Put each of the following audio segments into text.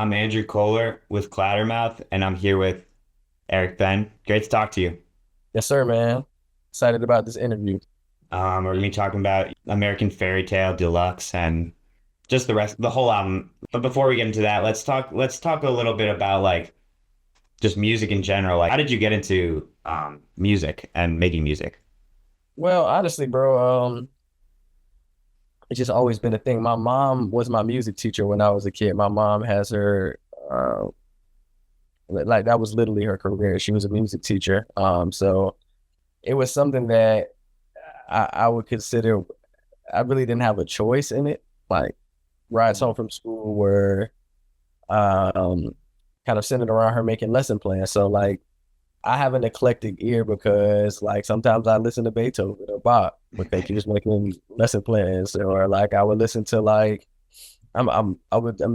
I'm Andrew Kohler with Clattermouth, and I'm here with Eric Penn. Great to talk to you. Yes, sir, man. Excited about this interview. We're gonna be talking about American Fairy Tale Deluxe and just the whole album. But before we get into that, let's talk a little bit about like just music in general. Like, how did you get into music and making music? Well, honestly, bro, it's just always been a thing. My mom was my music teacher when I was a kid. My mom has her, like that was literally her career. She was a music teacher. So it was something that I would consider. I really didn't have a choice in it. Like rides home from school were um kind of centered around her making lesson plans. So like I have an eclectic ear because like sometimes I listen to Beethoven or Bach because he was making lesson plans, or like I would listen to like I'm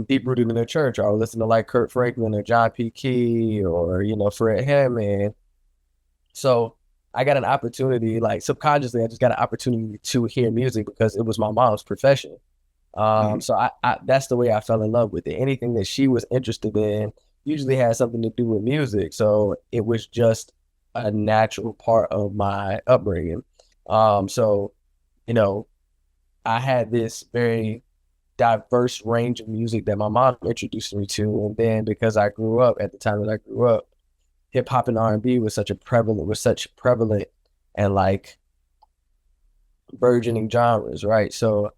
deep rooted in the church. Or I would listen to like Kurt Franklin or John P. Key or Fred Hammond. So I got an opportunity, like subconsciously, I just got an opportunity to hear music because it was my mom's profession. Mhm. So I that's the way I fell in love with it. Anything that she was interested in usually had something to do with music. So it was just a natural part of my upbringing. So, you know, I had this very diverse range of music that my mom introduced me to. And then because I grew up at the time that I grew up, hip hop and R&B was such prevalent and like burgeoning genres, right? So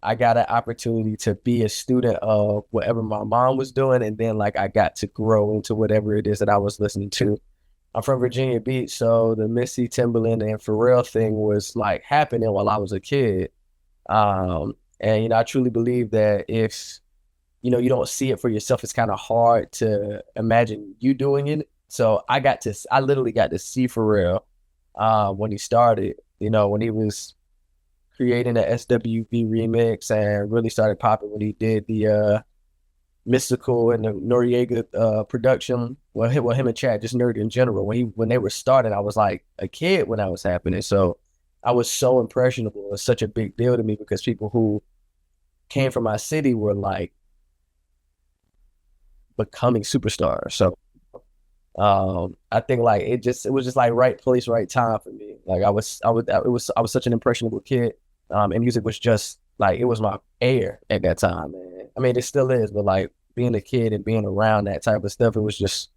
I got an opportunity to be a student of whatever my mom was doing, and then like I got to grow into whatever it is that I was listening to. I'm from Virginia Beach, so the Missy Timberland and Pharrell thing was like happening while I was a kid. And I truly believe that if you don't see it for yourself, it's kind of hard to imagine you doing it. So I literally got to see Pharrell when he started. When he was creating the SWV remix and really started popping when he did the Mystical and the Noriega production. Him and Chad, just nerd in general. When they were starting, I was like a kid when that was happening. So I was so impressionable. It was such a big deal to me because people who came from my city were like becoming superstars. So I think like it was just like right place, right time for me. Like I was such an impressionable kid. And music was just like it was my air at that time, man. I mean, it still is, but like being a kid and being around that type of stuff, it was just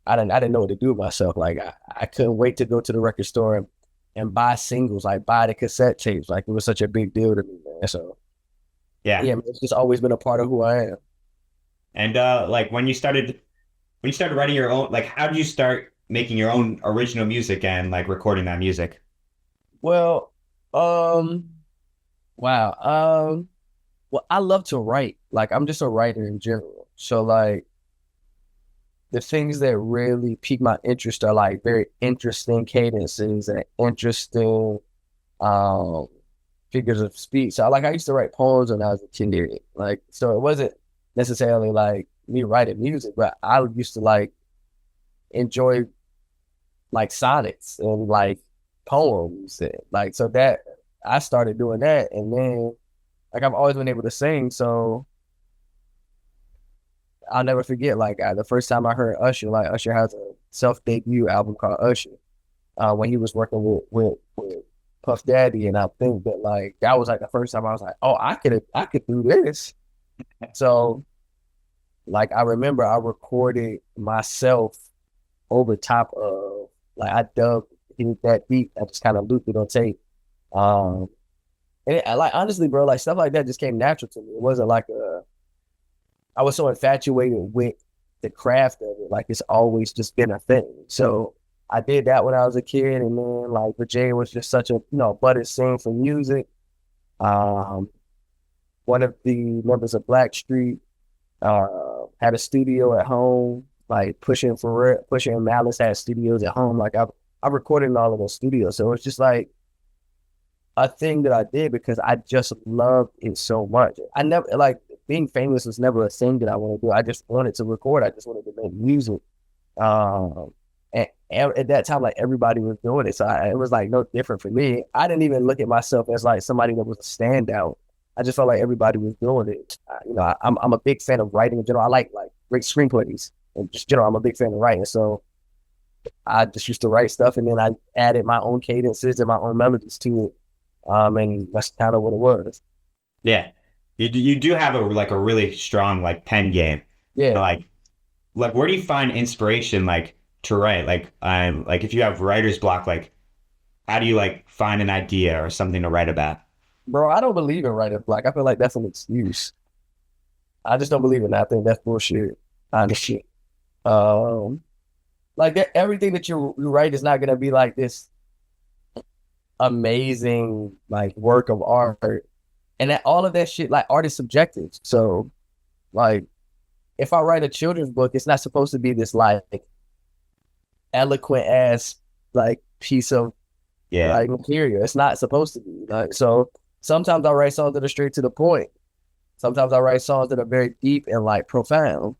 I didn't know what to do with myself. Like I couldn't wait to go to the record store and buy singles, like buy the cassette tapes. Like it was such a big deal to me, man. So Yeah. yeah, man, it's just always been a part of who I am. And like when you started writing your own, like how did you start making your own original music and like recording that music? Well, um, wow. Well, I love to write. Like I'm just a writer in general. So like the things that really pique my interest are like very interesting cadences and interesting um figures of speech. So like I used to write poems when I was a kid. Like so it wasn't necessarily like me writing music, but I used to like enjoy like sonnets and like poems and like so that I started doing that and then like I've always been able to sing. So I'll never forget like the first time I heard Usher, like Usher has a self debut album called Usher, when he was working with Puff Daddy, and I think that like that was like the first time I was like, oh, I could do this. So like I remember I recorded myself over top of like I dubbed that beat. I just kind of looped it on tape. Um, and like honestly, bro, like stuff like that just came natural to me. It wasn't like I was so infatuated with the craft of it. Like it's always just been a thing. So I did that when I was a kid, and then like Virginia was just such a budding scene for music. Um, One of the members of Blackstreet had a studio at home. Like Pusha and Malice had studios at home. Like I recorded in all of those studios, so it's just like a thing that I did because I just loved it so much. I never like being famous was never a thing that I wanted to do. I just wanted to record. I just wanted to make music. Um, and at that time, like everybody was doing it, so it was like no different for me. I didn't even look at myself as like somebody that was a standout. I just felt like everybody was doing it. I'm a big fan of writing in general. I like great screenplays. And just general, I'm a big fan of writing. So I just used to write stuff, and then I added my own cadences and my own melodies to it. And that's kind of what it was. Yeah. You do have a like a really strong like pen game. Yeah, Like where do you find inspiration like to write? Like if you have writer's block, like how do you like find an idea or something to write about? bro, I don't believe in writer's block. I feel like that's an excuse. I just don't believe in that. I think that's bullshit. Honestly, um, like that, everything that you write is not gonna be like this amazing like work of art, and that all of that shit, like art is subjective. So like, if I write a children's book, it's not supposed to be this like eloquent ass like piece of Yeah. like material. It's not supposed to be like so. Sometimes I write songs that are straight to the point. Sometimes I write songs that are very deep and like profound,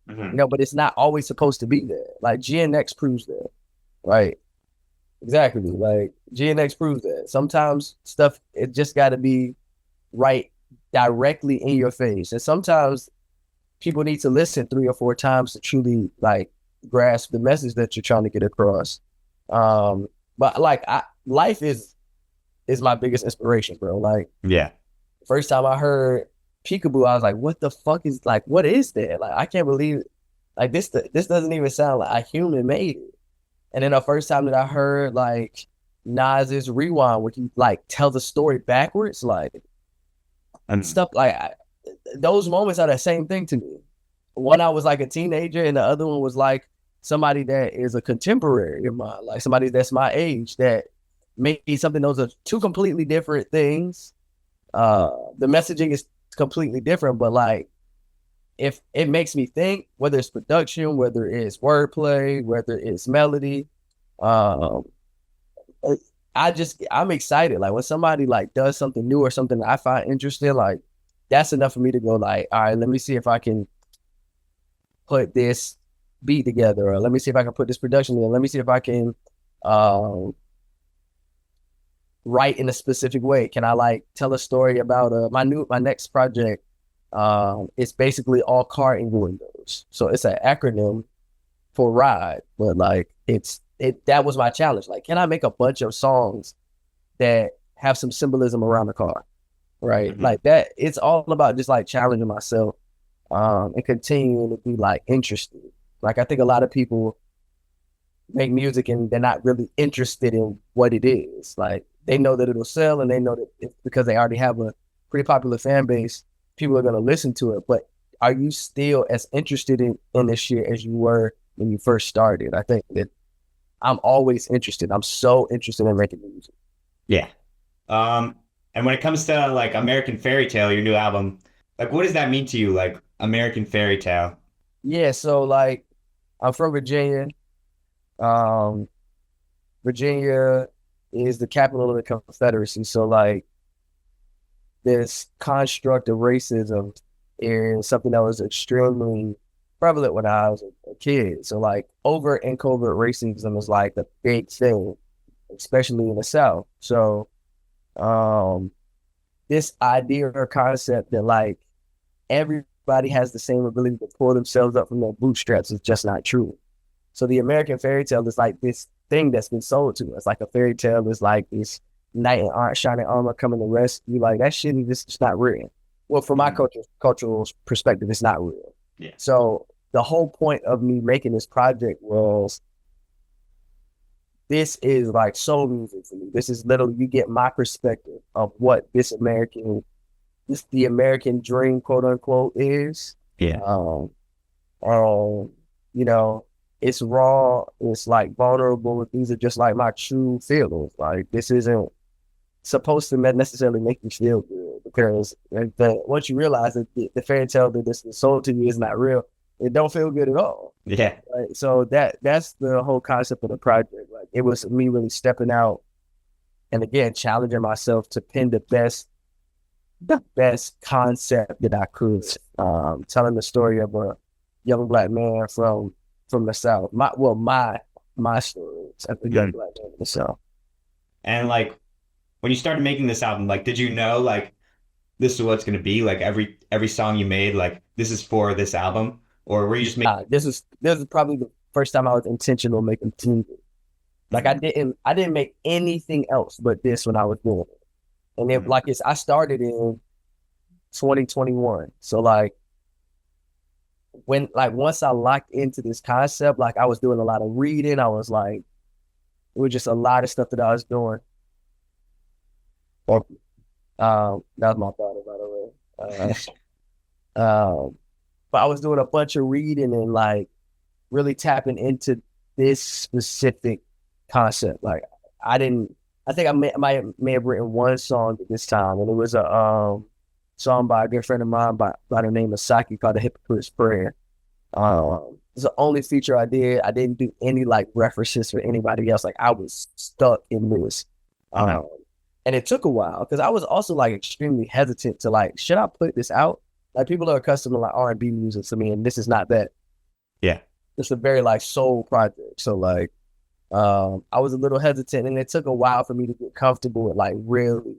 Hmm. but it's not always supposed to be there. Like GNX proves that, right? Exactly. Like GNX proves that. Sometimes stuff it just got to be right directly in your face, and sometimes people need to listen 3 or 4 times to truly like grasp the message that you're trying to get across. Um, but like life is my biggest inspiration, bro. Like Yeah. first time I heard Peekaboo, I was like, what the fuck is like what is that? Like I can't believe like this doesn't even sound like a human made it. And then the first time that I heard like Nas's Rewind, where he like tells the story backwards, like And stuff like those moments are the same thing to me. One I was like a teenager, and the other one was like somebody that is a contemporary of mine, like somebody that's my age that may be something. Those are two completely different things. The messaging is completely different, but like if it makes me think, whether it's production, whether it's wordplay, whether it's melody, um, I'm excited. Like when somebody like does something new or something that I find interesting, like that's enough for me to go like, all right, let me see if I can put this beat together, or let me see if I can put this production in. Let me see if I can um, write in a specific way. Can I like tell a story about my next project? It's basically all car innuendos, so it's an acronym for ride, but like it that was my challenge. Like, can I make a bunch of songs that have some symbolism around the car? Right, mhm. like that. It's all about just like challenging myself, and continuing to be like interested. Like I think a lot of people make music and they're not really interested in what it is. Like they know that it'll sell and they know that it's because they already have a pretty popular fan base, people are gonna listen to it. But are you still as interested in this shit as you were when you first started? I think that I'm always interested. I'm so interested in making music. Yeah. Um, and when it comes to like American Fairy Tale, your new album, like what does that mean to you? Like American Fairy Tale? Yeah, so like I'm from Virginia. Um, Virginia is the capital of the Confederacy. So like this construct of racism is something that was extremely prevalent when I was a kid. So like overt and covert racism is like the big thing, especially in the South. So um this idea or concept that like everybody has the same ability to pull themselves up from their bootstraps is just not true. So the American fairy tale is like this thing that's been sold to us. Like a fairy tale is like this knight in shining armor coming to rescue. Like that shit is just not real. Well, from my Mhm. cultural perspective, it's not real. Yeah. So the whole point of me making this project was this is like soul music for me. This is literally you get my perspective of what this the American dream, quote unquote, is. Yeah. Um, um, you know, it's raw, it's like vulnerable. These are just like my true feelings. Like this isn't supposed to necessarily make you feel good because once you realize that the fairy tale that this is sold to you is not real, it don't feel good at all. Yeah. Right? So that's the whole concept of the project. Like it was me really stepping out and again challenging myself to pin the best concept that I could. Telling the story of a young black man from the South. My story as a young Mhm. black man from the South. And like when you started making this album, like did you know like this is what it's gonna be? Like every song you made, like this is for this album? or were you just making? This is probably the first time I was intentional making music. Like I didn't make anything else but this when I was doing it. And it like I started in 2021. So like when like once I locked into this concept, like I was doing a lot of reading. I was like, it was just a lot of stuff that I was doing. Or that's my father, by the way. But I was doing a bunch of reading and like really tapping into this specific concept. Like I think may have written one song at this time, and it was a song by a good friend of mine by the name of Saki called "The Hypocrite's Prayer." It's the only feature I did. I didn't do any like references for anybody else. Like I was stuck in this. And it took a while because I was also like extremely hesitant to like, should I put this out? Like people are accustomed to like R&B music to me, and this is not that. Yeah. It's a very like soul project. So like, I was a little hesitant, and it took a while for me to get comfortable with like really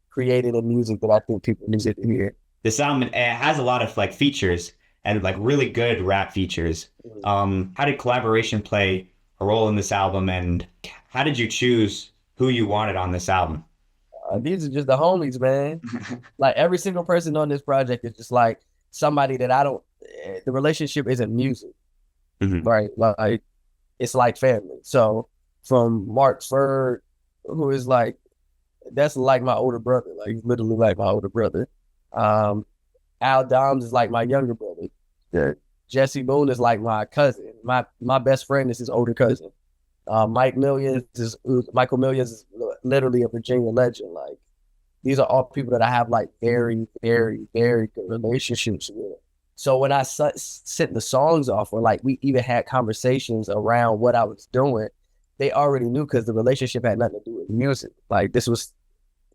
creating the music that I think people needed to hear. This album, it has a lot of like features and like really good rap features. How did collaboration play a role in this album, and how did you choose who you wanted on this album? These are just the homies, man. Like every single person on this project is just like somebody that I don't. The relationship isn't music, right? Like it's like family. So from Mark Ferd, who is like that's like my older brother, like he's literally like my older brother. Al Doms is like my younger brother. Yeah. Jesse Boone is like my cousin. My best friend is his older cousin. Michael Millions is literally a Virginia legend. Like these are all people that I have like very, very, very good relationships with. So when I sent the songs off, or like we even had conversations around what I was doing, they already knew because the relationship had nothing to do with music. Like this was,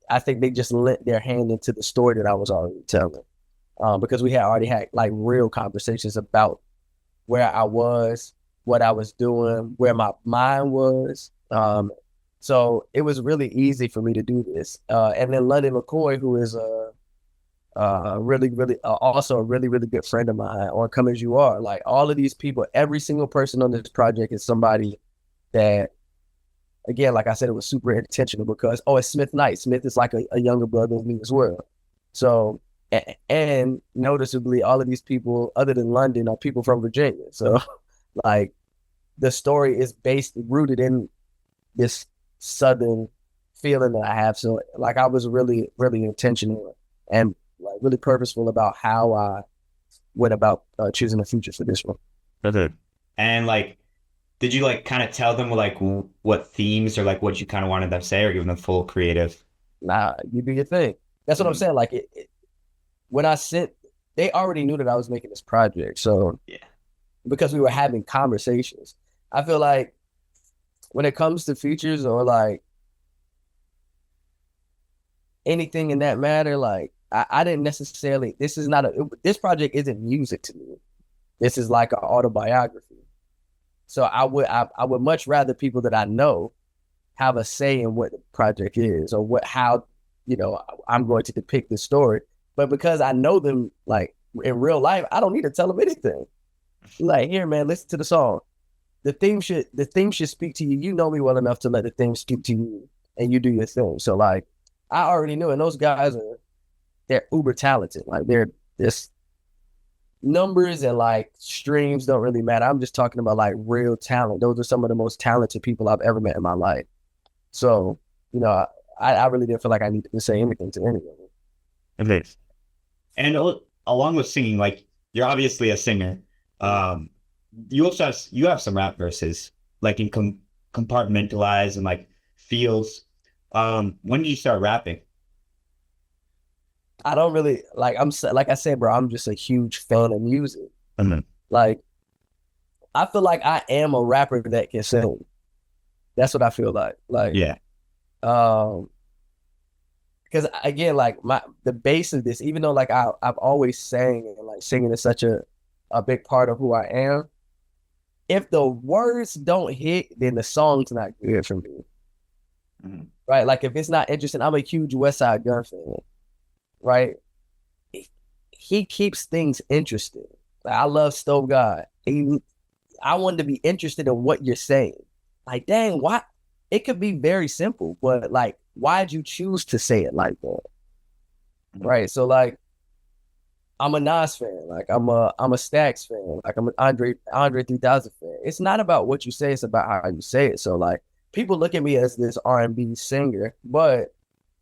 I think they just lent their hand into the story that I was already telling. Because we had already had like real conversations about where I was, what I was doing, where my mind was. So it was really easy for me to do this. And then London McCoy, who is really, really, also a really, really good friend of mine on Come As You Are. Like all of these people, every single person on this project is somebody that, again, like I said, it was super intentional because, it's Smith Knight. Smith is like a younger brother of me as well. So, and noticeably, all of these people, other than London, are people from Virginia. So, like, the story is rooted in this Southern feeling that I have. So, like, I was really, really intentional and like really purposeful about how I went about choosing a feature for this one. And like, did you like kind of tell them like what themes or like what you kind of wanted them to say, or give them full creative? Nah, you do your thing. That's what I'm saying. Like, when I sent, they already knew that I was making this project. So, yeah, because we were having conversations, I feel like when it comes to features or like anything in that matter, like I didn't necessarily. This project isn't music to me. This is like an autobiography. So I would much rather people that I know have a say in what the project is or how I'm going to depict the story. But because I know them like in real life, I don't need to tell them anything. Like, here, man, listen to the song. The theme should speak to you. You know me well enough to let the theme speak to you, and you do your thing. So like, I already knew, and those guys they're uber talented. Like they're this numbers and like streams don't really matter. I'm just talking about like real talent. Those are some of the most talented people I've ever met in my life. So, I really didn't feel like I needed to say anything to anyone. It and along with singing, like you're obviously a singer. You also have some rap verses, like in compartmentalize and like feels. When did you start rapping? I don't really like. Like I said, bro. I'm just a huge fan of music. Like, I feel like I am a rapper that can sing. That's what I feel like. Like, Yeah. Because again, like the base of this, even though like I've always sang and like singing is such a big part of who I am. If the words don't hit, then the song's not good for me. Right? Like if it's not interesting, I'm a huge West Side Gun fan. Right? He keeps things interesting. Like, I love Stove God. I wanted to be interested in what you're saying. Like, dang, why? It could be very simple, but like, why'd you choose to say it like that? Right. So like, I'm a Nas fan. Like, I'm a Stax fan. Like, I'm an Andre 3000 fan. It's not about what you say; it's about how you say it. So like, people look at me as this R&B singer, but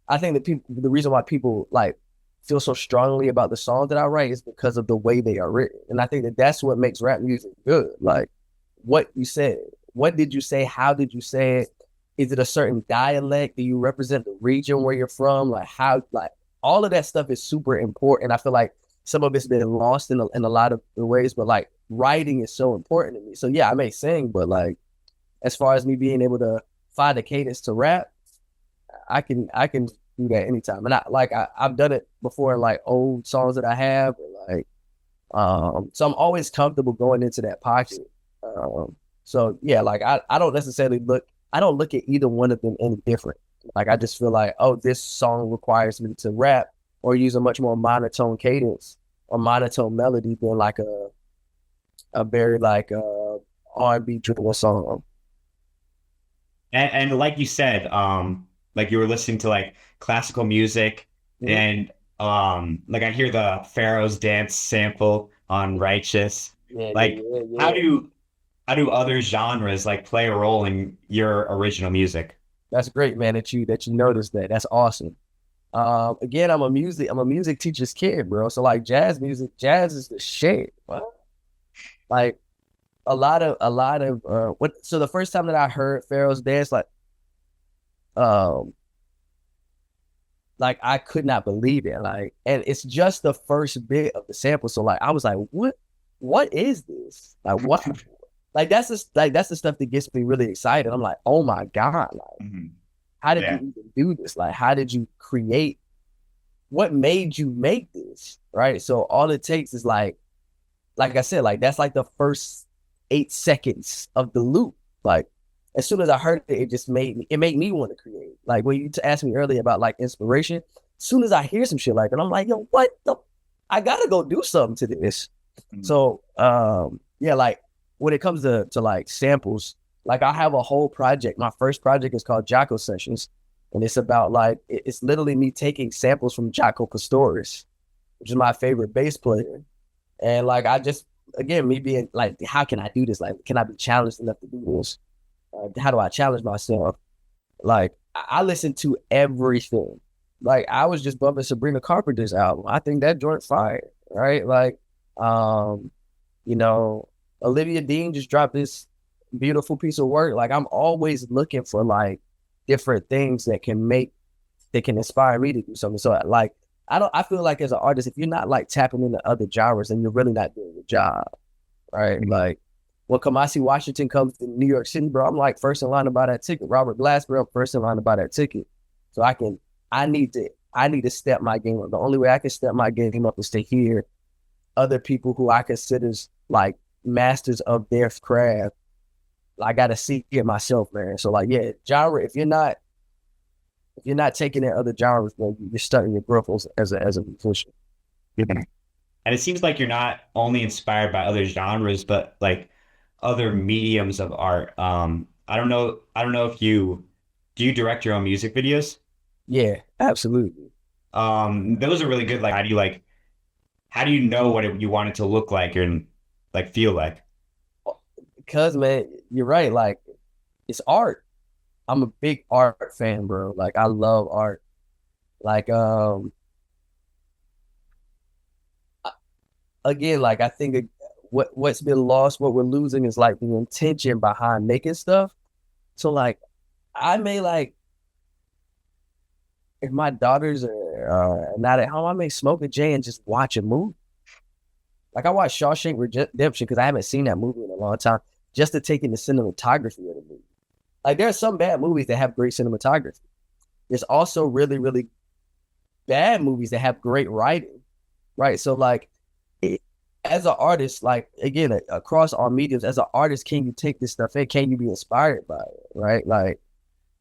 I think that the reason why people like feel so strongly about the songs that I write is because of the way they are written, and I think that that's what makes rap music good. Like, what you said, what did you say, how did you say it? Is it a certain dialect? Do you represent the region where you're from? Like, how, like, all of that stuff is super important. I feel like some of it's been lost in a lot of the ways, but like writing is so important to me. So yeah, I may sing, but like as far as me being able to find a cadence to rap, I can do that anytime. And I've done it before in like old songs that I have, or like so I'm always comfortable going into that pocket. So yeah, like I don't necessarily I don't look at either one of them any different. Like I just feel like, oh, this song requires me to rap or use a much more monotone cadence or monotone melody than like a very like R&B driven song. And like you said, like you were listening to like classical music, Mhm. and like I hear the Pharaoh's dance sample on Righteous. Yeah, yeah, Like, yeah, how yeah. do how do other genres like play a role in your original music? That's great, man, that you noticed that. That's awesome. Again, I'm a music teacher's kid, bro. So like jazz is the shit. What? Like a lot of what so the first time that I heard Pharaoh's dance, um like I could not believe it. Like, and it's just the first bit of the sample. So like I was like, what is this? Like what like that's the stuff that gets me really excited. I'm like, oh my God, like Mhm. how did you Yeah. even do this? Like how did you create what made you make this? Right. So all it takes is like I said, like that's like the first 8 seconds of the loop. Like as soon as I heard it, it just made me want to create. Like when you asked me earlier about like inspiration, as soon as I hear some shit like that, I'm like, yo, what the I gotta go do something to this. Mhm. So yeah, like when it comes to like samples, like I have a whole project. My first project is called Jocko Sessions. And it's about like it's literally me taking samples from Jaco Pastorius, which is my favorite bass player. And like I just again me being like, how can I do this? Like, can I be challenged enough to do this? How do I challenge myself? Like I listen to everything. Like I was just bumping Sabrina Carpenter's album. I think that joint fire, right? Like, um, you know, Olivia Dean just dropped this beautiful piece of work. Like I'm always looking for like different things that can inspire me to do something. So like I feel like as an artist, if you're not like tapping into other genres, then you're really not doing your job. Right. Like when Kamasi Washington comes to New York City, bro, I'm like first in line to buy that ticket. Robert Glasper, I'm first in line to buy that ticket. So I need to step my game up. The only way I can step my game up is to hear other people who I consider like masters of their craft. I gotta see it myself, man. So like, yeah, genre. If you're not taking in other genres, bro, you're stuck your growth as a musician. Mhm. And it seems like you're not only inspired by other genres, but like other mediums of art. I don't know if you do you direct your own music videos? Yeah, absolutely. Those are really good. Like, how do you know what you want it to look like and like feel like? Because man, you're right. Like it's art. I'm a big art fan, bro. Like I love art. Like again, like I think what's been lost, what we're losing is like the intention behind making stuff. So like I may like if my daughters are not at home, I may smoke a J and just watch a movie. Like I watched Shawshank Redemption because I haven't seen that movie in a long time, just to take in the cinematography of the movie. Like there are some bad movies that have great cinematography. There's also really, really bad movies that have great writing, right? So like, it, as an artist, like again, across all mediums, as an artist, can you take this stuff in? Can you be inspired by it, right? Like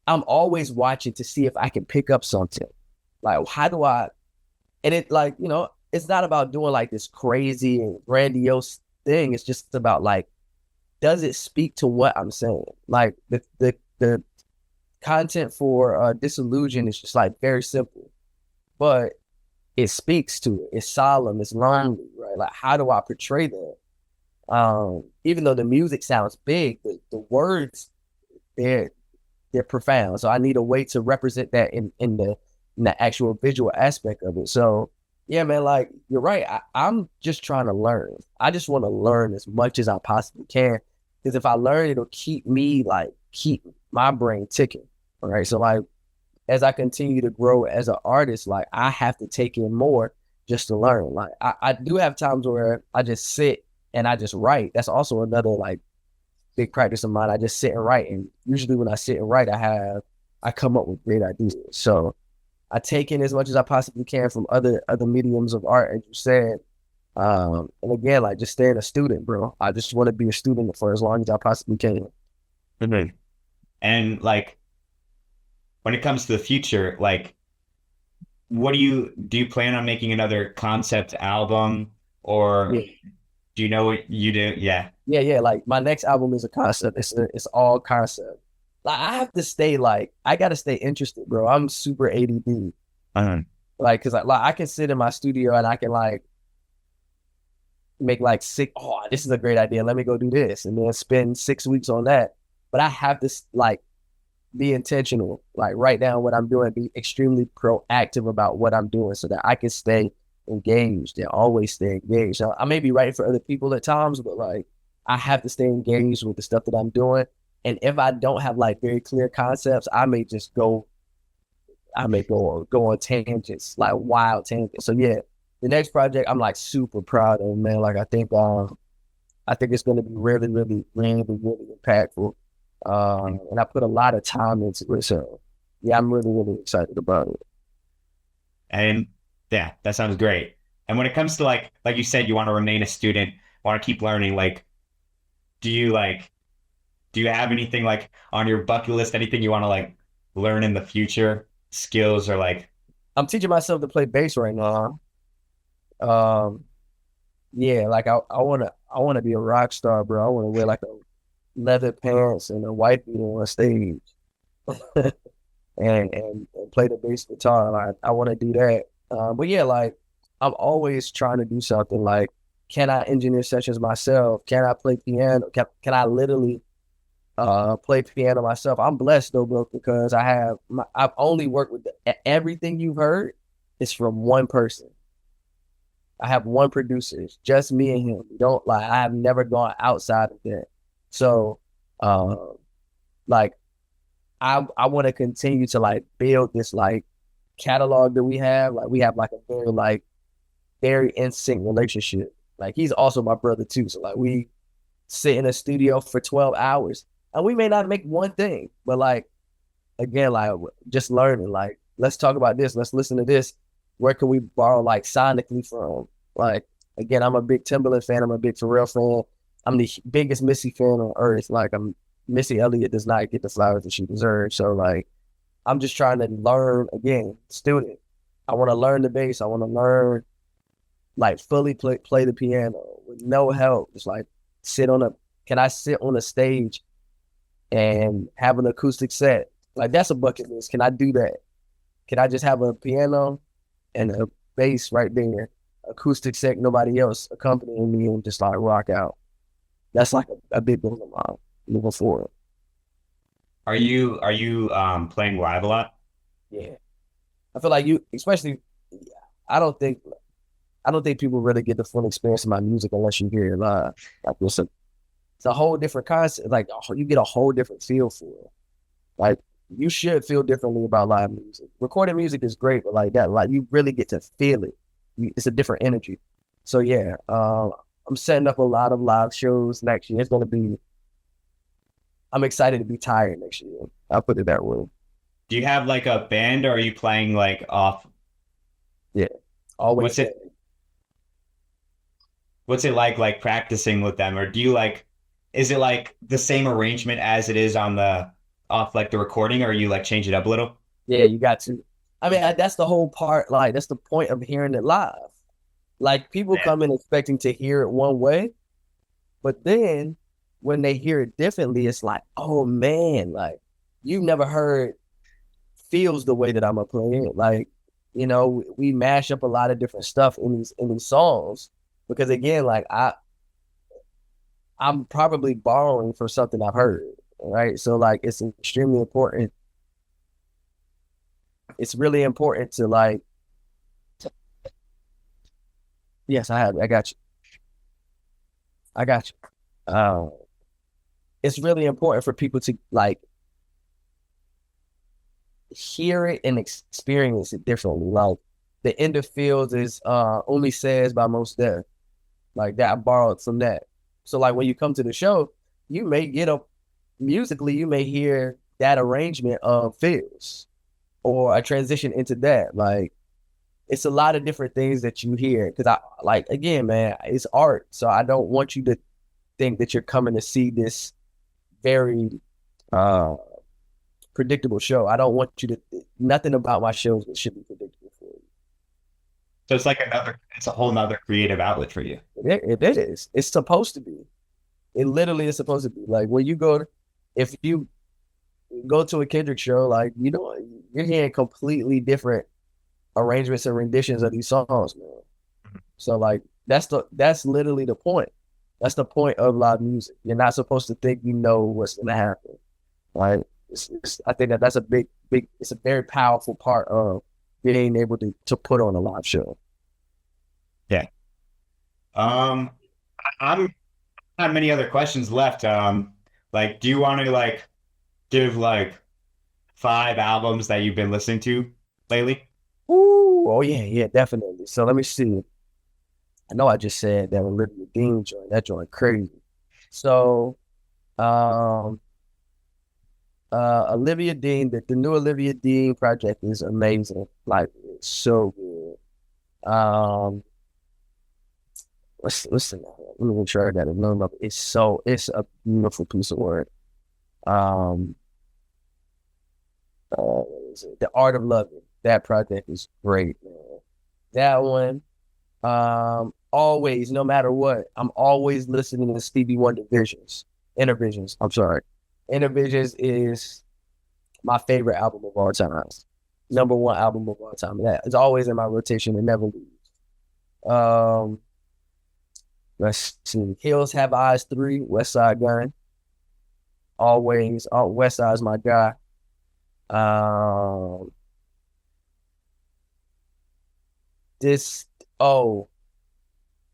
I'm always watching to see if I can pick up something. Like how do I? And it like it's not about doing like this crazy and grandiose thing. It's just about like, does it speak to what I'm saying? Like the content for Disillusion is just like very simple, but it speaks to it. It's solemn, it's lonely, right? Like, how do I portray that? Even though the music sounds big, the words, they're they're profound. So I need a way to represent that in the actual visual aspect of it. So yeah, man, like you're right. I'm just trying to learn. I just want to learn as much as I possibly can. Because if I learn, it'll keep my brain ticking. All right. So like as I continue to grow as an artist, like I have to take in more just to learn. Like I do have times where I just sit and I just write. That's also another like big practice of mine. I just sit and write. And usually when I sit and write, I come up with great ideas. So I take in as much as I possibly can from other mediums of art, as you said. And again, like just staying a student, bro. I just want to be a student for as long as I possibly can. Mhm. And like when it comes to the future, like what do you plan on making another concept album or Yeah. do you know what you do? Yeah. Yeah. Like my next album is a concept. It's all concept. Like I have to stay like I gotta stay interested, bro. I'm super ADD. Uh-huh. Like, cause like I can sit in my studio and I can like make like six. Oh, this is a great idea. Let me go do this, and then spend 6 weeks on that. But I have to like be intentional, like write down what I'm doing, be extremely proactive about what I'm doing, so that I can stay engaged and always stay engaged. So I may be writing for other people at times, but like I have to stay engaged with the stuff that I'm doing. And if I don't have like very clear concepts, I may go on tangents, like wild tangents. So yeah, the next project I'm like super proud of, man. Like I think it's gonna be really impactful. And I put a lot of time into it. So yeah, I'm really excited about it. And yeah, that sounds great. And when it comes to like you said, you want to remain a student, want to keep learning, like do you have anything like on your bucket list, anything you want to like learn in the future, skills or like I'm teaching myself to play bass right now. Um, yeah, like I wanna be a rock star, bro. I wanna wear like a leather pants and a white beater on stage and play the bass guitar. Like I want to do that. But yeah, like I'm always trying to do something. Like, can I engineer sessions myself? Can I play piano? Can I literally play piano myself? I'm blessed though, bro, because I've only worked with everything you've heard is from one person. I have one producer. It's just me and him. We don't like I have never gone outside of that. So uh like I want to continue to like build this like catalog that we have. Like we have like a very in sync relationship. Like he's also my brother too. So like we sit in a studio for 12 hours and we may not make one thing, but like again, like just learning, like let's talk about this, let's listen to this. Where can we borrow like sonically from? Like again, I'm a big Timberland fan, I'm a big Pharrell fan. I'm the biggest Missy fan on earth. Like I'm Missy Elliott does not get the flowers that she deserves. So like I'm just trying to learn again, student. I want to learn the bass. I want to learn like fully play the piano with no help. Just like can I sit on a stage and have an acoustic set? Like that's a bucket list. Can I do that? Can I just have a piano and a bass right there, acoustic set, nobody else accompanying me and just like rock out? That's like a big goal of mine moving forward. are you playing live a lot? Yeah. I feel like you, especially, I don't think, I don't think people really get the full experience of my music unless you hear it live. Like it's a whole different concept. Like you get a whole different feel for it. Like you should feel differently about live music. Recorded music is great, but like that, like you really get to feel it. It's a different energy. So yeah, I'm setting up a lot of live shows next year. It's gonna be. I'm excited to be tired next year. I'll put it that way. Do you have like a band or are you playing like off? Yeah, always. What's it what's it like practicing with them? Or do you like is it like the same arrangement as it is on the off like the recording or you like change it up a little? Yeah, you got to. I mean, that's the whole part. Like, that's the point of hearing it live. Like people Yeah. come in expecting to hear it one way, but then when they hear it differently, it's like, oh man, like you've never heard feels the way that I'm gonna play it. Like, we mash up a lot of different stuff in these songs because again, like I'm probably borrowing from something I've heard, right? So like it's extremely important. It's really important to like, yes, I got you. I got you. It's really important for people to like hear it and experience it differently. Like the end of fields is only says by most Def. Like that I borrowed from that. So like when you come to the show, you may get up musically, you may hear that arrangement of fields or a transition into that. Like it's a lot of different things that you hear. Cause I like again, man, it's art. So I don't want you to think that you're coming to see this very uh predictable show. I don't want you to nothing about my shows that should be predictable for you. So it's like it's a whole nother creative outlet for you. It is. It's supposed to be. It literally is supposed to be. Like when you go if you go to a Kendrick show, like you're hearing completely different arrangements and renditions of these songs, man. So like that's literally the point. That's the point of live music. You're not supposed to think you know what's gonna happen. Right? I think that's a big. It's a very powerful part of being able to put on a live show. Yeah. I'm not many other questions left. Like, do you want to like give like 5 albums that you've been listening to lately? Ooh, oh yeah, definitely. So let me see. I know I just said that Olivia Dean joint. That joint crazy. So, um, Olivia Dean, the new Olivia Dean project is amazing. Like it's so good. What's the name? Let me make sure I got it. No, it's a beautiful piece of work. Um, what is it? The Art of Loving. That project is great, man. That one. Always, no matter what, I'm always listening to Stevie Wonder Visions. Intervisions. I'm sorry. Intervisions is my favorite album of all time. Number one album of all time. That is always in my rotation and never leaves. Um, let's see. Hills Have Eyes 3, West Side Gun. Always. Oh, West Side's my guy. Um, this. Oh,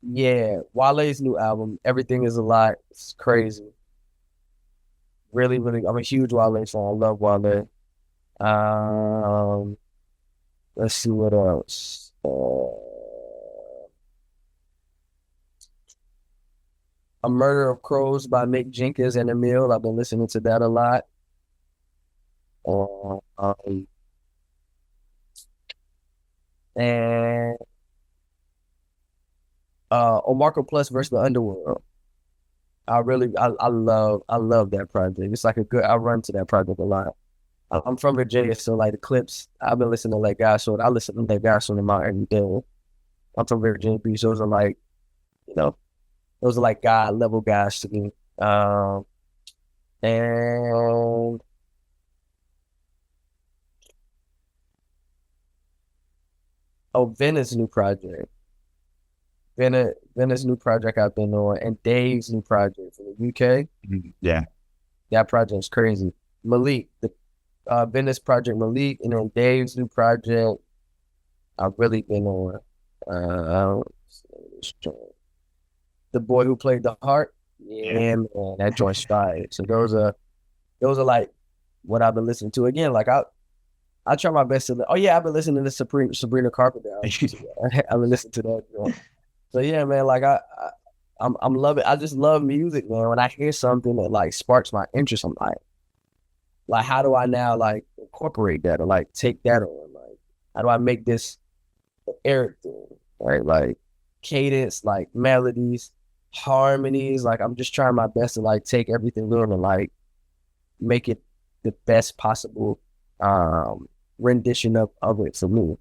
yeah. Wale's new album. Everything is a lot. It's crazy. Really, really. I'm a huge Wale fan. I love Wale. Um, let's see what else. A Murder of Crows by Mick Jenkins and Emil. I've been listening to that a lot. And Omarco Plus versus the Underworld. I love that project. It's like I run to that project a lot. I'm from Virginia, so like the clips, I've been listening to like guys, so I listen to that guys on the mountain every day. I'm from Virginia Beach, those are like, you know, those are like God level guys to me. And Venna's new project. Venna's new project I've been on, and Dave's new project from the UK. Yeah. That project's crazy. Malik, the Venna's project Malik, and then Dave's new project I've really been on. The Boy Who Played the Heart. Yeah, man, that joint's fire. So those are like what I've been listening to. Again, like I try my best to. Oh yeah, I've been listening to Sabrina Carpenter. I've been listening to that joint. So yeah, man, like I'm loving. I just love music, man. When I hear something that like sparks my interest, I'm like, how do I now like incorporate that or like take that on? Like, how do I make this an Eric thing? Right, like cadence, like melodies, harmonies. Like I'm just trying my best to like take everything little and like make it the best possible rendition of it for me.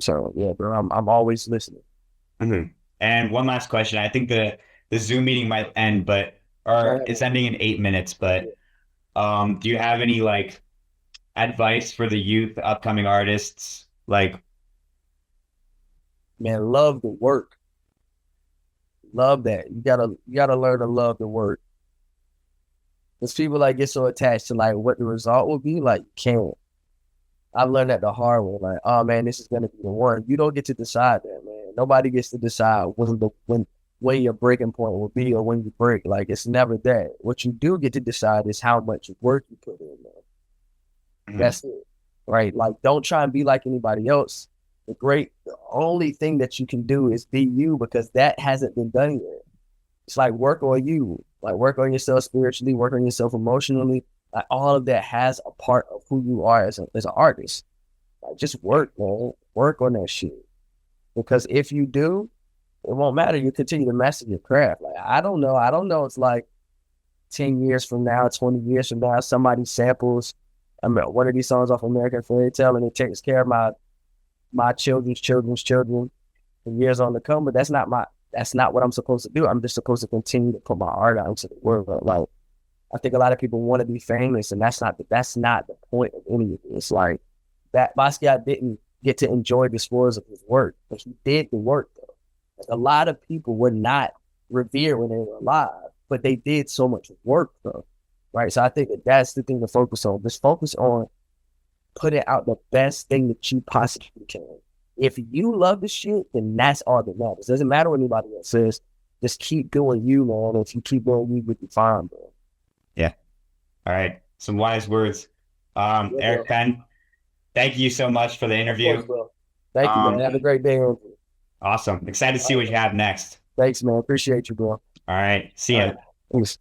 So yeah, bro, I'm always listening. Mm-hmm. And one last question. I think the Zoom meeting might end, but or Man, it's ending in 8 minutes. But do you have any like advice for the youth, upcoming artists? Like, man, love the work. Love that. You gotta learn to love the work. Because people like get so attached to like what the result will be, like you can't. I've learned that the hard way. Like, oh man, this is gonna be the one. You don't get to decide that, man. Nobody gets to decide when your breaking point will be or when you break. Like it's never that. What you do get to decide is how much work you put in there. mhm, That's it. Right? Like don't try and be like anybody else. The only thing that you can do is be you because that hasn't been done yet. It's like work on you, like work on yourself spiritually, work on yourself emotionally. Like all of that has a part of who you are as an artist. Like just work, man. Work on that shit. Because if you do, it won't matter. You continue to master your craft. Like I don't know. I don't know. It's like 10 years from now, 20 years from now, somebody samples one of these songs off American Fairy Tale and it takes care of my children's children for years on to come. But that's not what I'm supposed to do. I'm just supposed to continue to put my art out into the world. Like I think a lot of people want to be famous, and that's not the point of any of it. It's like that Basquiat didn't get to enjoy the spoils of his work, but he did the work though. Like, a lot of people were not revered when they were alive, but they did so much work though. Right. So I think that's the thing to focus on. Just focus on putting out the best thing that you possibly can. If you love the shit, then that's all that matters. Doesn't matter what anybody else says. Just keep doing you, man. If you keep doing you, you'll be fine, bro. yeah. All right. Some wise words. Yeah, Eric bro. Penn, thank you so much for the Of course, interview. bro. Thank you, man. Um, Have a great day. All awesome. Excited to see right, what you bro. have next. Thanks, man. Appreciate you, bro. All right. See All ya. right. Peace.